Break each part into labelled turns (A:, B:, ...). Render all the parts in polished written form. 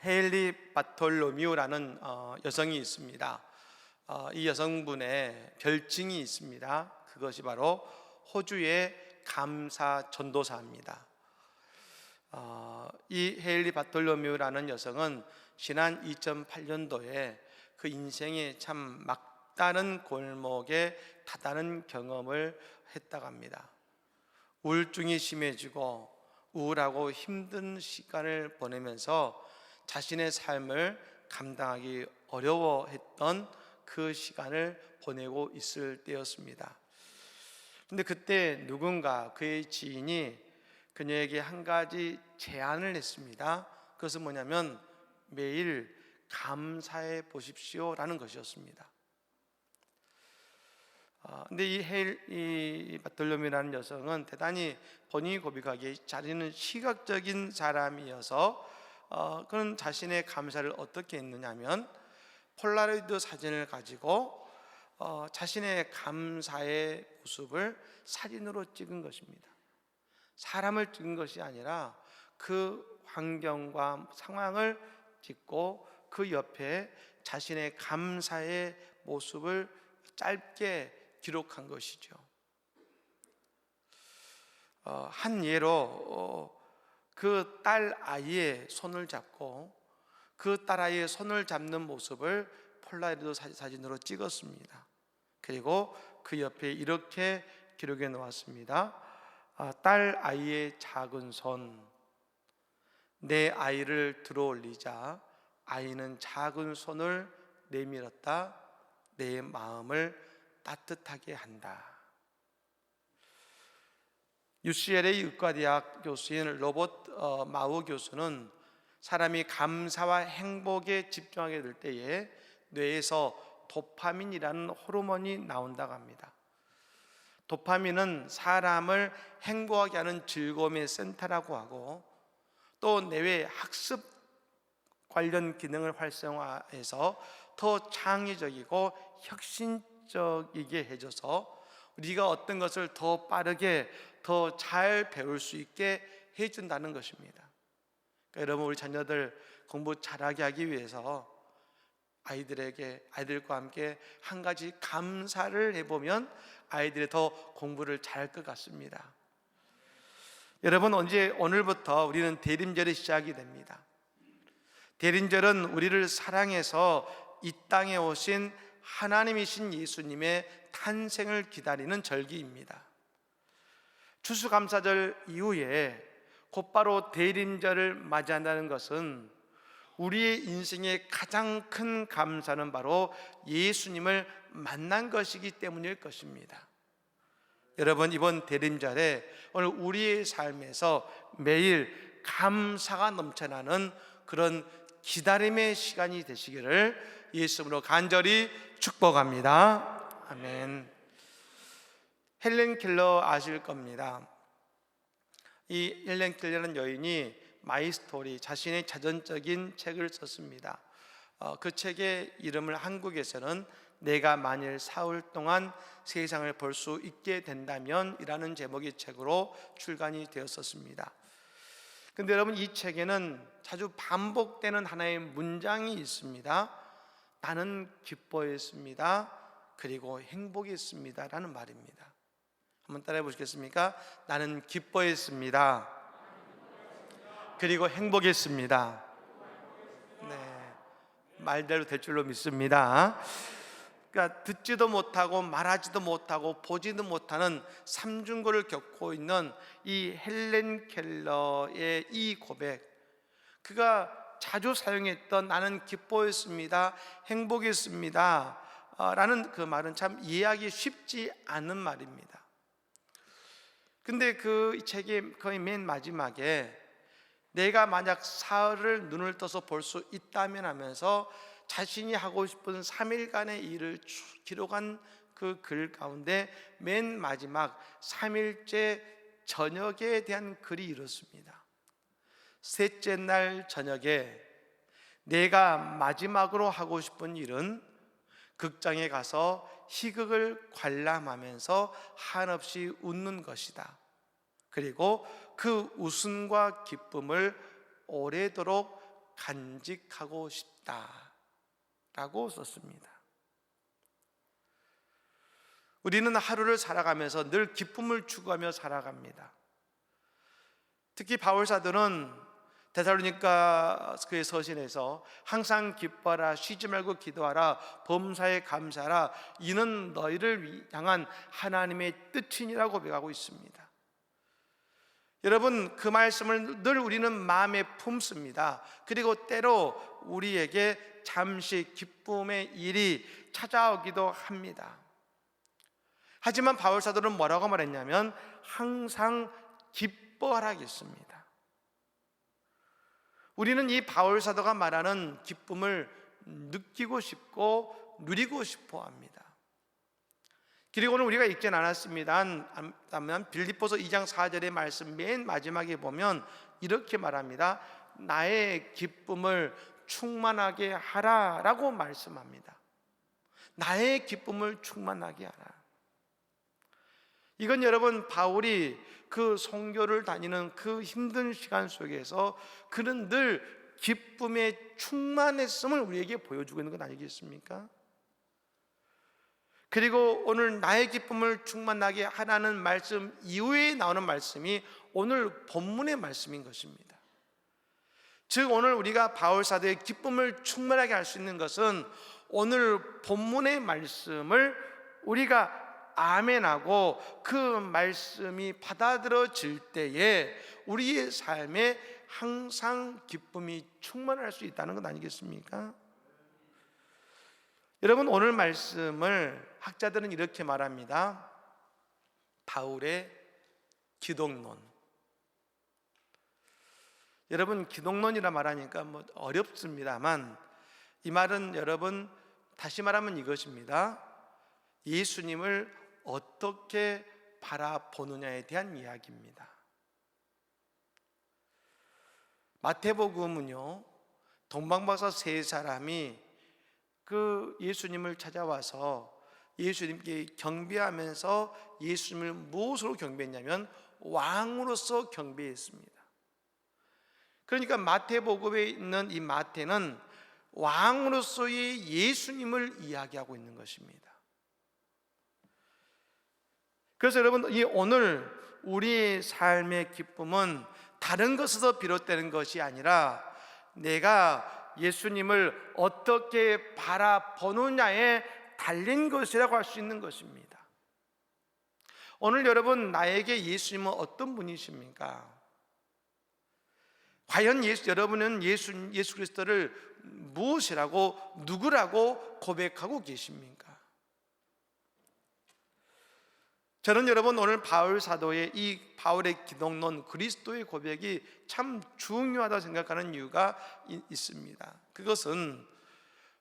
A: 헤일리 바톨로뮤라는 여성이 있습니다. 이 여성분의 별칭이 있습니다. 그것이 바로 호주의 감사 전도사입니다. 이 헤일리 바톨로뮤라는 여성은 지난 2008년도에 그 인생의 참 막다른 골목에 다다른 경험을 했다고 합니다. 우울증이 심해지고 우울하고 힘든 시간을 보내면서 자신의 삶을 감당하기 어려워했던 그 시간을 보내고 있을 때였습니다. 그런데 그때 누군가 그의 지인이 그녀에게 한 가지 제안을 했습니다. 그것은 뭐냐면 매일 감사해 보십시오 라는 것이었습니다. 근데 이 바톨로뮤라는 여성은 대단히 본인이 고백하기에 자신은 시각적인 사람이어서 그는 자신의 감사를 어떻게 했느냐면 폴라로이드 사진을 가지고 자신의 감사의 모습을 사진으로 찍은 것입니다. 사람을 찍은 것이 아니라 그 환경과 상황을 찍고 그 옆에 자신의 감사의 모습을 짧게 기록한 것이죠. 한 예로 그 딸 아이의 손을 잡고 그 딸 아이의 손을 잡는 모습을 폴라로이드 사진으로 찍었습니다. 그리고 그 옆에 이렇게 기록해 놓았습니다. 딸 아이의 작은 손, 내 아이를 들어올리자 아이는 작은 손을 내밀었다. 내 마음을 따뜻하게 한다. UCLA 의과대학 교수인 로버트 마우 교수는 사람이 감사와 행복에 집중하게 될 때에 뇌에서 도파민이라는 호르몬이 나온다고 합니다. 도파민은 사람을 행복하게 하는 즐거움의 센터라고 하고 또 뇌의 학습 관련 기능을 활성화해서 더 창의적이고 혁신적이게 해줘서 우리가 어떤 것을 더 빠르게 더 잘 배울 수 있게 해준다는 것입니다. 그러니까 여러분, 우리 자녀들 공부 잘하게 하기 위해서 아이들과 함께 한 가지 감사를 해보면 아이들이 더 공부를 잘할 것 같습니다. 여러분, 오늘부터 우리는 대림절이 시작이 됩니다. 대림절은 우리를 사랑해서 이 땅에 오신 하나님이신 예수님의 탄생을 기다리는 절기입니다. 추수감사절 이후에 곧바로 대림절을 맞이한다는 것은 우리의 인생의 가장 큰 감사는 바로 예수님을 만난 것이기 때문일 것입니다. 여러분, 이번 대림절에 오늘 우리의 삶에서 매일 감사가 넘쳐나는 그런 기다림의 시간이 되시기를 예수님으로 간절히 축복합니다. 아멘. 헬렌 켈러 아실 겁니다. 이 헬렌 켈러는 여인이 마이 스토리, 자신의 자전적인 책을 썼습니다. 그 책의 이름을 한국에서는 내가 만일 사흘 동안 세상을 볼 수 있게 된다면 이라는 제목의 책으로 출간이 되었었습니다. 근데 여러분, 이 책에는 자주 반복되는 하나의 문장이 있습니다. 나는 기뻐했습니다. 그리고 행복했습니다 라는 말입니다. 한번 따라해 보시겠습니까? 나는 기뻐했습니다. 그리고 행복했습니다. 네, 말대로 될 줄로 믿습니다. 그러니까 듣지도 못하고 말하지도 못하고 보지도 못하는 삼중고를 겪고 있는 이 헬렌 켈러의 이 고백, 그가 자주 사용했던 나는 기뻐했습니다, 행복했습니다 라는 그 말은 참 이해하기 쉽지 않은 말입니다. 근데 그 책의 거의 맨 마지막에 내가 만약 사흘을 눈을 떠서 볼 수 있다면 하면서 자신이 하고 싶은 3일간의 일을 기록한 그 글 가운데 맨 마지막 3일째 저녁에 대한 글이 이렇습니다. 셋째 날 저녁에 내가 마지막으로 하고 싶은 일은 극장에 가서 희극을 관람하면서 한없이 웃는 것이다. 그리고 그 웃음과 기쁨을 오래도록 간직하고 싶다라고 썼습니다. 우리는 하루를 살아가면서 늘 기쁨을 추구하며 살아갑니다. 특히 바울 사도는 데살로니가 그의 서신에서 항상 기뻐하라, 쉬지 말고 기도하라, 범사에 감사하라, 이는 너희를 향한 하나님의 뜻이니라고 고백하고 있습니다. 여러분, 그 말씀을 늘 우리는 마음에 품습니다. 그리고 때로 우리에게 잠시 기쁨의 일이 찾아오기도 합니다. 하지만 바울 사도는 뭐라고 말했냐면 항상 기뻐하라 했습니다. 우리는 이 바울 사도가 말하는 기쁨을 느끼고 싶고 누리고 싶어 합니다. 그리고 오늘 우리가 읽진 않았습니다만 빌립보서 2장 4절의 말씀 맨 마지막에 보면 이렇게 말합니다. 나의 기쁨을 충만하게 하라라고 말씀합니다. 나의 기쁨을 충만하게 하라. 이건 여러분, 바울이 그 선교를 다니는 그 힘든 시간 속에서 그는 늘 기쁨에 충만했음을 우리에게 보여주고 있는 건 아니겠습니까? 그리고 오늘 나의 기쁨을 충만하게 하라는 말씀 이후에 나오는 말씀이 오늘 본문의 말씀인 것입니다. 즉 오늘 우리가 바울 사도의 기쁨을 충만하게 할 수 있는 것은 오늘 본문의 말씀을 우리가 아멘하고 그 말씀이 받아들여질 때에 우리의 삶에 항상 기쁨이 충만할 수 있다는 것 아니겠습니까? 여러분, 오늘 말씀을 학자들은 이렇게 말합니다. 바울의 기독론. 여러분, 기독론이라 말하니까 어렵습니다만 이 말은 여러분 다시 말하면 이것입니다. 예수님을 어떻게 바라보느냐에 대한 이야기입니다. 마태복음은요, 동방박사 세 사람이 그 예수님을 찾아와서 예수님께 경배하면서 예수님을 무엇으로 경배했냐면 왕으로서 경배했습니다. 그러니까 마태복음에 있는 이 마태는 왕으로서의 예수님을 이야기하고 있는 것입니다. 그래서 여러분, 이 오늘 우리의 삶의 기쁨은 다른 것에서 비롯되는 것이 아니라 내가 예수님을 어떻게 바라보느냐에 달린 것이라고 할 수 있는 것입니다. 오늘 여러분, 나에게 예수님은 어떤 분이십니까? 과연 여러분은 예수 그리스도를 무엇이라고, 누구라고 고백하고 계십니까? 저는 여러분 오늘 바울 사도의 이 바울의 기독론, 그리스도의 고백이 참 중요하다고 생각하는 이유가 있습니다. 그것은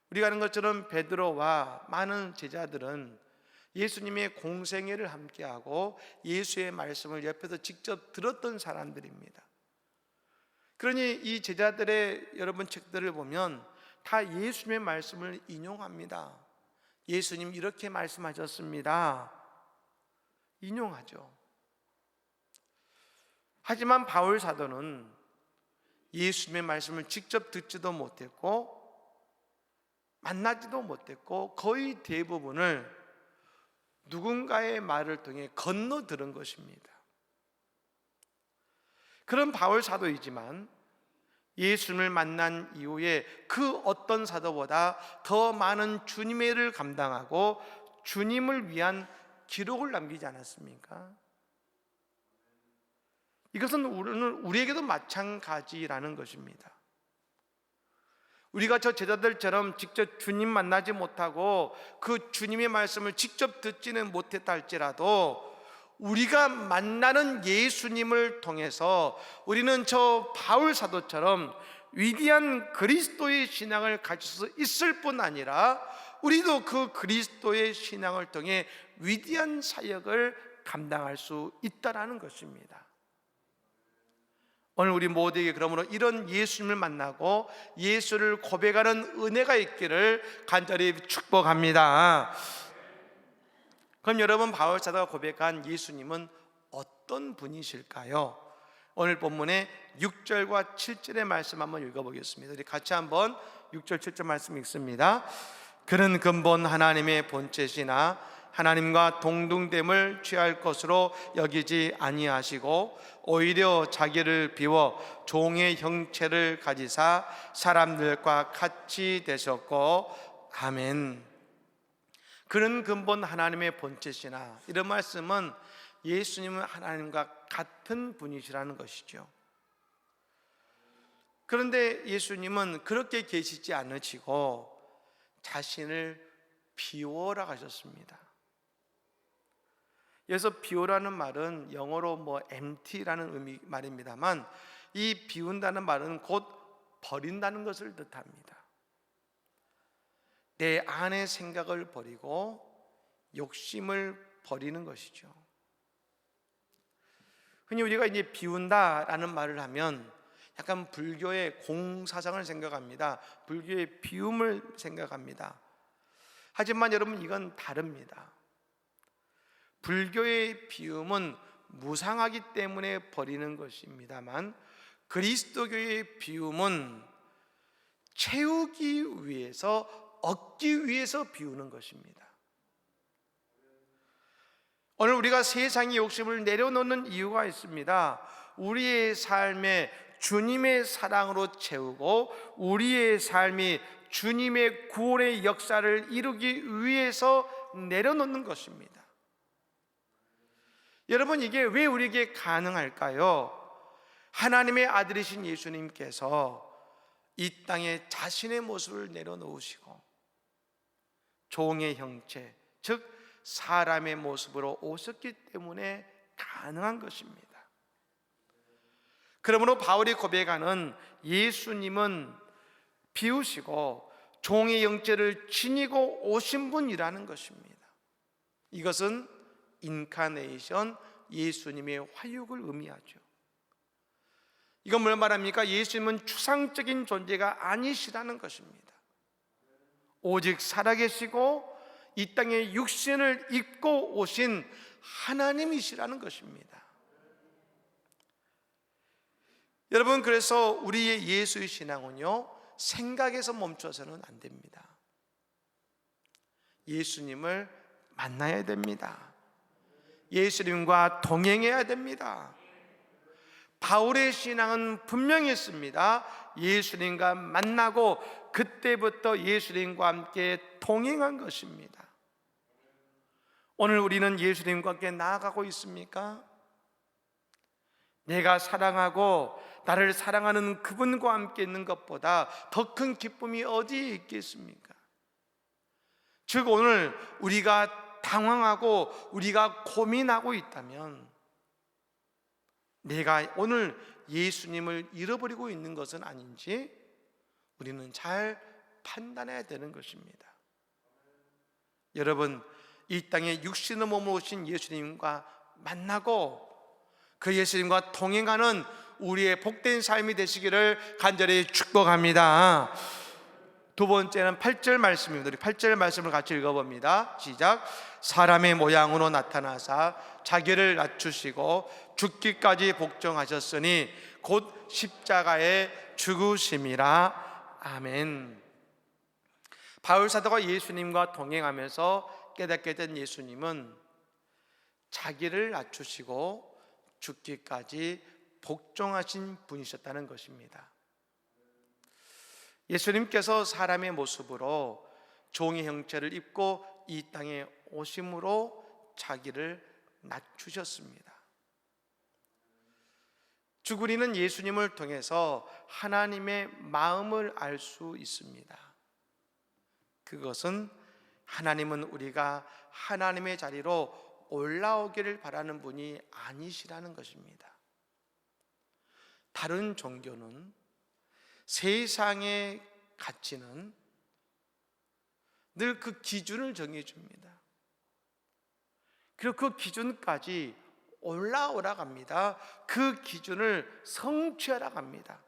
A: 우리가 아는 것처럼 베드로와 많은 제자들은 예수님의 공생애를 함께하고 예수의 말씀을 옆에서 직접 들었던 사람들입니다. 그러니 이 제자들의 여러분 책들을 보면 다 예수님의 말씀을 인용합니다. 예수님 이렇게 말씀하셨습니다. 인용하죠. 하지만 바울 사도는 예수님의 말씀을 직접 듣지도 못했고 만나지도 못했고 거의 대부분을 누군가의 말을 통해 건너 들은 것입니다. 그런 바울 사도이지만 예수님을 만난 이후에 그 어떤 사도보다 더 많은 주님의 일을 감당하고 주님을 위한 기록을 남기지 않았습니까? 이것은 우리에게도 마찬가지라는 것입니다. 우리가 저 제자들처럼 직접 주님 만나지 못하고 그 주님의 말씀을 직접 듣지는 못했다 할지라도 우리가 만나는 예수님을 통해서 우리는 저 바울 사도처럼 위대한 그리스도의 신앙을 가질 수 있을 뿐 아니라 우리도 그 그리스도의 신앙을 통해 위대한 사역을 감당할 수 있다는 것입니다. 오늘 우리 모두에게 그러므로 이런 예수님을 만나고 예수를 고백하는 은혜가 있기를 간절히 축복합니다. 그럼 여러분, 바울 사도가 고백한 예수님은 어떤 분이실까요? 오늘 본문의 6절과 7절의 말씀 한번 읽어보겠습니다. 우리 같이 한번 6절 7절 말씀 읽습니다. 그는 근본 하나님의 본체시나 하나님과 동등됨을 취할 것으로 여기지 아니하시고 오히려 자기를 비워 종의 형체를 가지사 사람들과 같이 되셨고. 아멘. 그는 근본 하나님의 본체시나, 이런 말씀은 예수님은 하나님과 같은 분이시라는 것이죠. 그런데 예수님은 그렇게 계시지 않으시고 자신을 비워라 하셨습니다. 그래서 비우라는 말은 영어로 empty라는 말입니다만, 이 비운다는 말은 곧 버린다는 것을 뜻합니다. 내 안의 생각을 버리고 욕심을 버리는 것이죠. 흔히 우리가 이제 비운다라는 말을 하면 약간 불교의 공사상을 생각합니다. 불교의 비움을 생각합니다. 하지만 여러분, 이건 다릅니다. 불교의 비움은 무상하기 때문에 버리는 것입니다만, 그리스도교의 비움은 채우기 위해서, 얻기 위해서 비우는 것입니다. 오늘 우리가 세상의 욕심을 내려놓는 이유가 있습니다. 우리의 삶에 주님의 사랑으로 채우고 우리의 삶이 주님의 구원의 역사를 이루기 위해서 내려놓는 것입니다. 여러분, 이게 왜 우리에게 가능할까요? 하나님의 아들이신 예수님께서 이 땅에 자신의 모습을 내려놓으시고 종의 형체, 즉 사람의 모습으로 오셨기 때문에 가능한 것입니다. 그러므로 바울이 고백하는 예수님은 비우시고 종의 형체를 지니고 오신 분이라는 것입니다. 이것은 인카네이션, 예수님의 화육을 의미하죠. 이건 뭘 말합니까? 예수님은 추상적인 존재가 아니시라는 것입니다. 오직 살아계시고 이 땅에 육신을 입고 오신 하나님이시라는 것입니다. 여러분, 그래서 우리의 예수의 신앙은요, 생각에서 멈춰서는 안 됩니다. 예수님을 만나야 됩니다. 예수님과 동행해야 됩니다. 바울의 신앙은 분명했습니다. 예수님과 만나고 그때부터 예수님과 함께 동행한 것입니다. 오늘 우리는 예수님과 함께 나아가고 있습니까? 내가 사랑하고 나를 사랑하는 그분과 함께 있는 것보다 더 큰 기쁨이 어디에 있겠습니까? 즉, 오늘 우리가 당황하고 우리가 고민하고 있다면 내가 오늘 예수님을 잃어버리고 있는 것은 아닌지 우리는 잘 판단해야 되는 것입니다. 여러분, 이 땅에 육신의 몸으로 오신 예수님과 만나고 그 예수님과 동행하는 우리의 복된 삶이 되시기를 간절히 축복합니다. 두 번째는 8절 말씀입니다. 우리 8절 말씀을 같이 읽어봅니다. 시작. 사람의 모양으로 나타나사 자기를 낮추시고 죽기까지 복종하셨으니 곧 십자가에 죽으심이라. 아멘. 바울 사도가 예수님과 동행하면서 깨닫게 된 예수님은 자기를 낮추시고 죽기까지 복종하신 분이셨다는 것입니다. 예수님께서 사람의 모습으로 종의 형체를 입고 이 땅에 오심으로 자기를 낮추셨습니다. 우리는 예수님을 통해서 하나님의 마음을 알 수 있습니다. 그것은 하나님은 우리가 하나님의 자리로 올라오기를 바라는 분이 아니시라는 것입니다. 다른 종교는, 세상의 가치는 늘 그 기준을 정해줍니다. 그리고 그 기준까지 올라오라 합니다. 그 기준을 성취하라 합니다.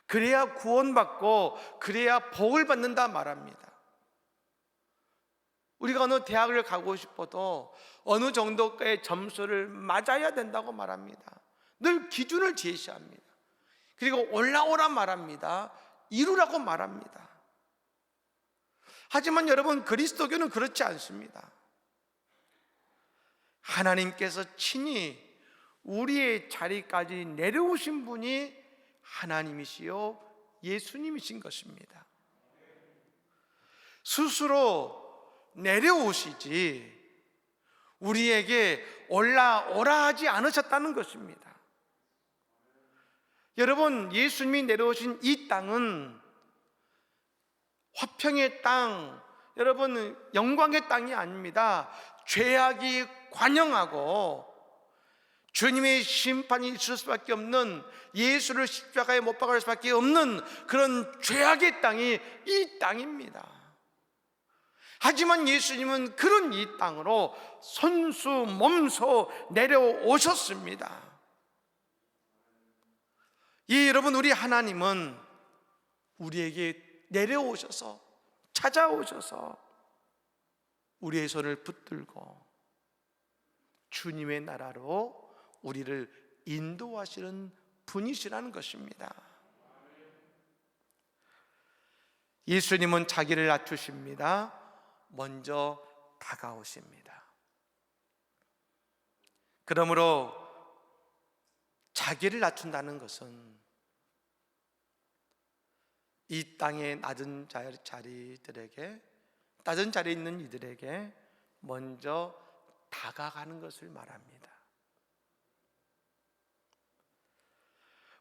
A: 그래야 구원받고 그래야 복을 받는다 말합니다. 우리가 어느 대학을 가고 싶어도 어느 정도의 점수를 맞아야 된다고 말합니다. 늘 기준을 제시합니다. 그리고 올라오라 말합니다. 이루라고 말합니다. 하지만 여러분, 그리스도교는 그렇지 않습니다. 하나님께서 친히 우리의 자리까지 내려오신 분이 하나님이시요 예수님이신 것입니다. 스스로 내려오시지 우리에게 올라오라 하지 않으셨다는 것입니다. 여러분, 예수님이 내려오신 이 땅은 화평의 땅, 여러분, 영광의 땅이 아닙니다. 죄악이 관영하고 주님의 심판이 있을 수밖에 없는, 예수를 십자가에 못 박을 수밖에 없는 그런 죄악의 땅이 이 땅입니다. 하지만 예수님은 그런 이 땅으로 손수 몸소 내려오셨습니다. 여러분, 우리 하나님은 우리에게 내려오셔서, 찾아오셔서 우리의 손을 붙들고 주님의 나라로 우리를 인도하시는 분이시라는 것입니다. 예수님은 자기를 낮추십니다. 먼저 다가오십니다. 그러므로 자기를 낮춘다는 것은 이 땅의 낮은 자리들에게, 낮은 자리에 있는 이들에게 먼저 다가가는 것을 말합니다.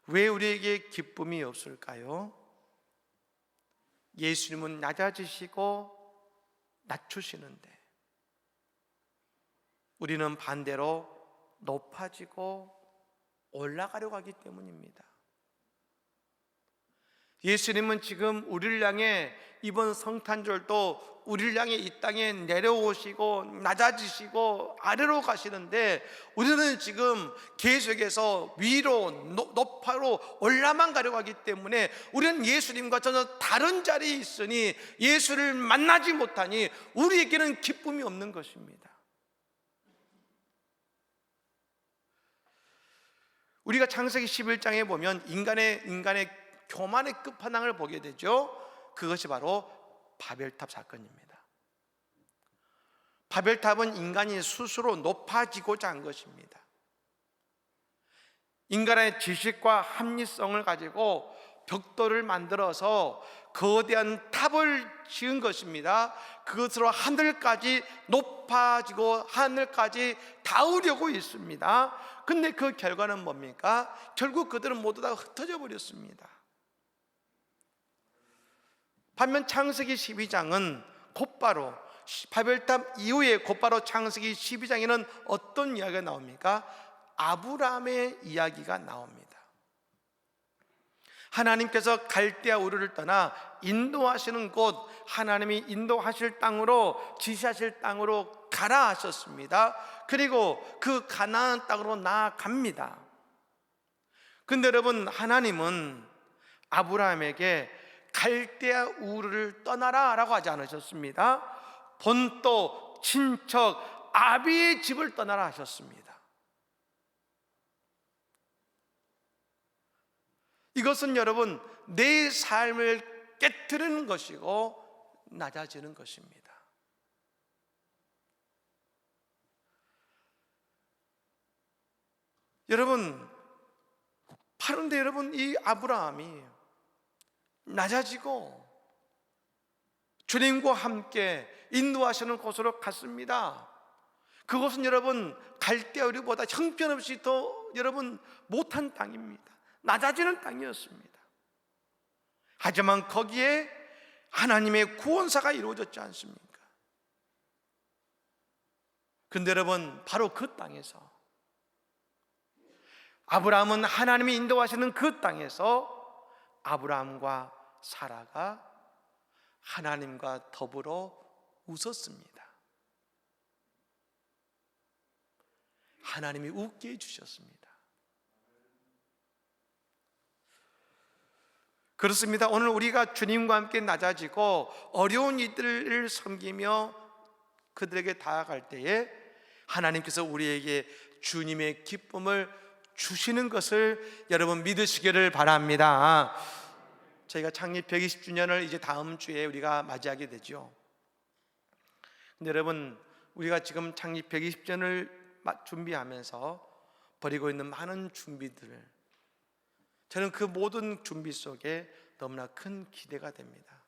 A: 왜 우리에게 기쁨이 없을까요? 예수님은 낮아지시고 낮추시는데 우리는 반대로 높아지고 올라가려고 하기 때문입니다. 예수님은 지금 우리를 향해, 이번 성탄절도 우리를 향해 이 땅에 내려오시고 낮아지시고 아래로 가시는데 우리는 지금 계속해서 위로 높아로 올라만 가려고 하기 때문에 우리는 예수님과 전혀 다른 자리에 있으니, 예수를 만나지 못하니 우리에게는 기쁨이 없는 것입니다. 우리가 창세기 11장에 보면 인간의 교만의 끝판왕을 보게 되죠. 그것이 바로 바벨탑 사건입니다. 바벨탑은 인간이 스스로 높아지고자 한 것입니다. 인간의 지식과 합리성을 가지고 벽돌을 만들어서 거대한 탑을 지은 것입니다. 그것으로 하늘까지 높아지고 하늘까지 닿으려고 있습니다. 근데 그 결과는 뭡니까? 결국 그들은 모두 다 흩어져 버렸습니다. 반면 창세기 12장은 곧바로 바벨탑 이후에 곧바로 창세기 12장에는 어떤 이야기가 나옵니까? 아브라함의 이야기가 나옵니다. 하나님께서 갈대아 우르를 떠나 인도하시는 곳, 하나님이 인도하실 땅으로, 지시하실 땅으로 가라 하셨습니다. 그리고 그 가나안 땅으로 나아갑니다. 근데 여러분, 하나님은 아브라함에게 갈대아 우르를 떠나라 라고 하지 않으셨습니다. 본토, 친척, 아비의 집을 떠나라 하셨습니다. 이것은 여러분, 내 삶을 깨트리는 것이고 낮아지는 것입니다. 여러분, 그런데 여러분, 이 아브라함이 낮아지고 주님과 함께 인도하시는 곳으로 갔습니다. 그곳은 여러분 갈대아 우르보다 형편없이 더 여러분 못한 땅입니다. 낮아지는 땅이었습니다. 하지만 거기에 하나님의 구원사가 이루어졌지 않습니까? 근데 여러분, 바로 그 땅에서 아브라함은 하나님이 인도하시는 그 땅에서 아브라함과 사라가 하나님과 더불어 웃었습니다. 하나님이 웃게 해주셨습니다. 그렇습니다. 오늘 우리가 주님과 함께 낮아지고 어려운 이들을 섬기며 그들에게 다가갈 때에 하나님께서 우리에게 주님의 기쁨을 주시는 것을 여러분 믿으시기를 바랍니다. 저희가 창립 120주년을 이제 다음 주에 우리가 맞이하게 되죠. 근데 여러분, 우리가 지금 창립 120주년을 준비하면서 벌이고 있는 많은 준비들, 저는 그 모든 준비 속에 너무나 큰 기대가 됩니다.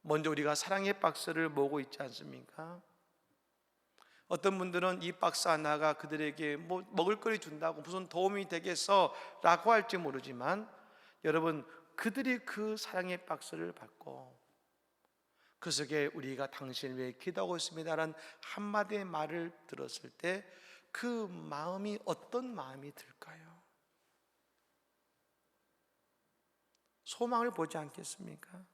A: 먼저 우리가 사랑의 박스를 모으고 있지 않습니까? 어떤 분들은 이 박스 하나가 그들에게 뭐 먹을거리 준다고 무슨 도움이 되겠어 라고 할지 모르지만, 여러분, 그들이 그 사랑의 박스를 받고 그 속에 우리가 당신을 위해 기도하고 있습니다라는 한마디의 말을 들었을 때 그 마음이 어떤 마음이 들까요? 소망을 보지 않겠습니까?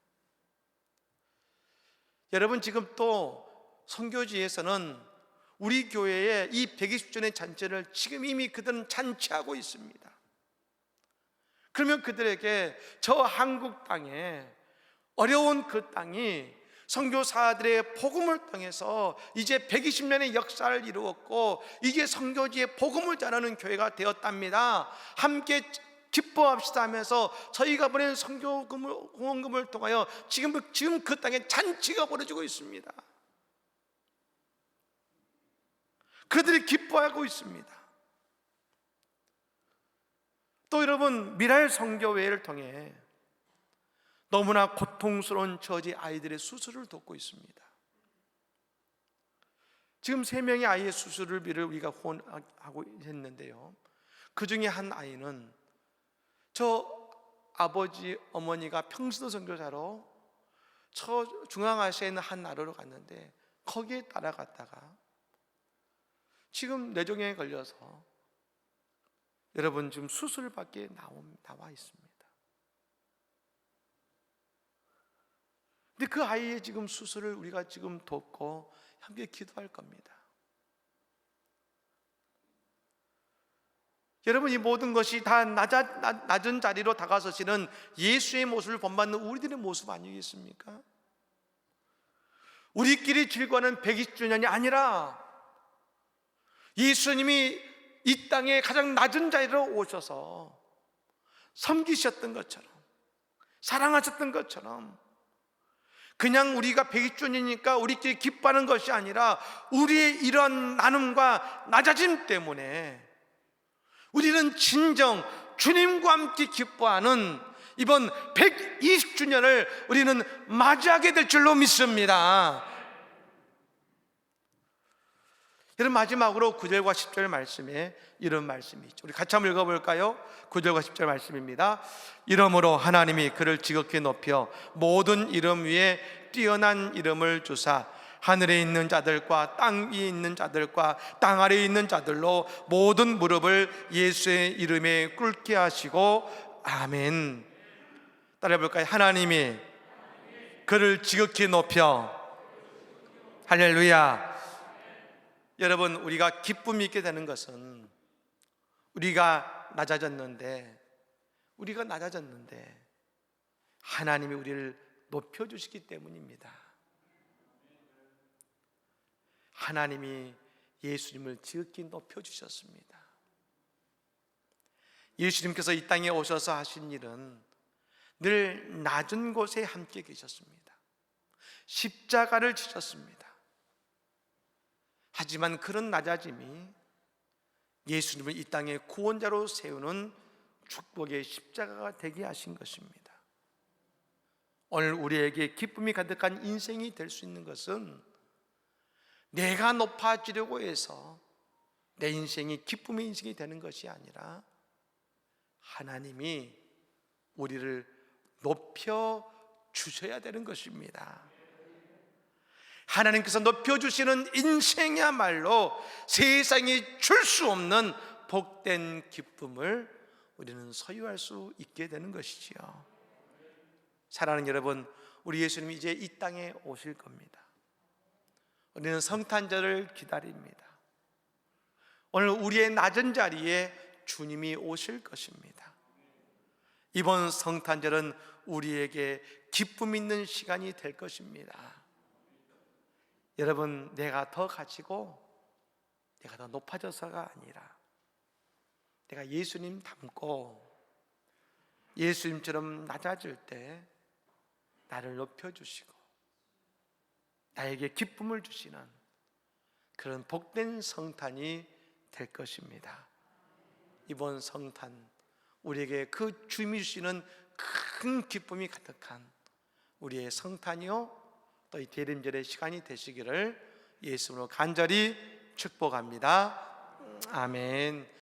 A: 여러분, 지금 또 선교지에서는 우리 교회의 이 120주년의 잔치를 지금 이미 그들은 잔치하고 있습니다. 그러면 그들에게 저 한국 땅에, 어려운 그 땅이 선교사들의 복음을 통해서 이제 120년의 역사를 이루었고, 이게 선교지의 복음을 전하는 교회가 되었답니다. 함께 기뻐합시다 하면서 저희가 보낸 선교금을, 후원금을 통하여 지금 그 땅에 잔치가 벌어지고 있습니다. 그들이 기뻐하고 있습니다. 또 여러분, 미랄 선교회를 통해 너무나 고통스러운 저지 아이들의 수술을 돕고 있습니다. 지금 3명의 아이의 수술비를 우리가 후원하고 했는데요, 그 중에 한 아이는 저 아버지 어머니가 평신도 선교사로 저 중앙아시아에 있는 한 나라로 갔는데 거기에 따라갔다가 지금 뇌종양에 걸려서 여러분 지금 수술밖에 나와 있습니다. 근데 그 아이의 지금 수술을 우리가 지금 돕고 함께 기도할 겁니다. 여러분, 이 모든 것이 다 낮은 자리로 다가서시는 예수의 모습을 본받는 우리들의 모습 아니겠습니까? 우리끼리 즐거워하는 120주년이 아니라 예수님이 이 땅에 가장 낮은 자리로 오셔서 섬기셨던 것처럼, 사랑하셨던 것처럼, 그냥 우리가 120주년이니까 우리끼리 기뻐하는 것이 아니라 우리의 이런 나눔과 낮아짐 때문에 우리는 진정 주님과 함께 기뻐하는 이번 120주년을 우리는 맞이하게 될 줄로 믿습니다. 여러분, 마지막으로 9절과 10절 말씀에 이런 말씀이 있죠. 우리 같이 한번 읽어볼까요? 9절과 10절 말씀입니다. 이러므로 하나님이 그를 지극히 높여 모든 이름 위에 뛰어난 이름을 주사 하늘에 있는 자들과 땅 위에 있는 자들과 땅 아래에 있는 자들로 모든 무릎을 예수의 이름에 꿇게 하시고 아멘. 따라해 볼까요? 하나님이 그를 지극히 높여. 할렐루야. 여러분, 우리가 기쁨이 있게 되는 것은 우리가 낮아졌는데 하나님이 우리를 높여주시기 때문입니다. 하나님이 예수님을 지극히 높여주셨습니다. 예수님께서 이 땅에 오셔서 하신 일은 늘 낮은 곳에 함께 계셨습니다. 십자가를 지셨습니다. 하지만 그런 낮아짐이 예수님을 이 땅에 구원자로 세우는 축복의 십자가가 되게 하신 것입니다. 오늘 우리에게 기쁨이 가득한 인생이 될 수 있는 것은 내가 높아지려고 해서 내 인생이 기쁨의 인생이 되는 것이 아니라 하나님이 우리를 높여 주셔야 되는 것입니다. 하나님께서 높여주시는 인생이야말로 세상이 줄 수 없는 복된 기쁨을 우리는 소유할 수 있게 되는 것이지요. 사랑하는 여러분, 우리 예수님이 이제 이 땅에 오실 겁니다. 우리는 성탄절을 기다립니다. 오늘 우리의 낮은 자리에 주님이 오실 것입니다. 이번 성탄절은 우리에게 기쁨 있는 시간이 될 것입니다. 여러분, 내가 더 가지고 내가 더 높아져서가 아니라 내가 예수님 닮고 예수님처럼 낮아질 때 나를 높여주시고 나에게 기쁨을 주시는 그런 복된 성탄이 될 것입니다. 이번 성탄 우리에게 그 주님이 주시는 큰 기쁨이 가득한 우리의 성탄이요 또 이 대림절의 시간이 되시기를 예수님으로 간절히 축복합니다. 아멘.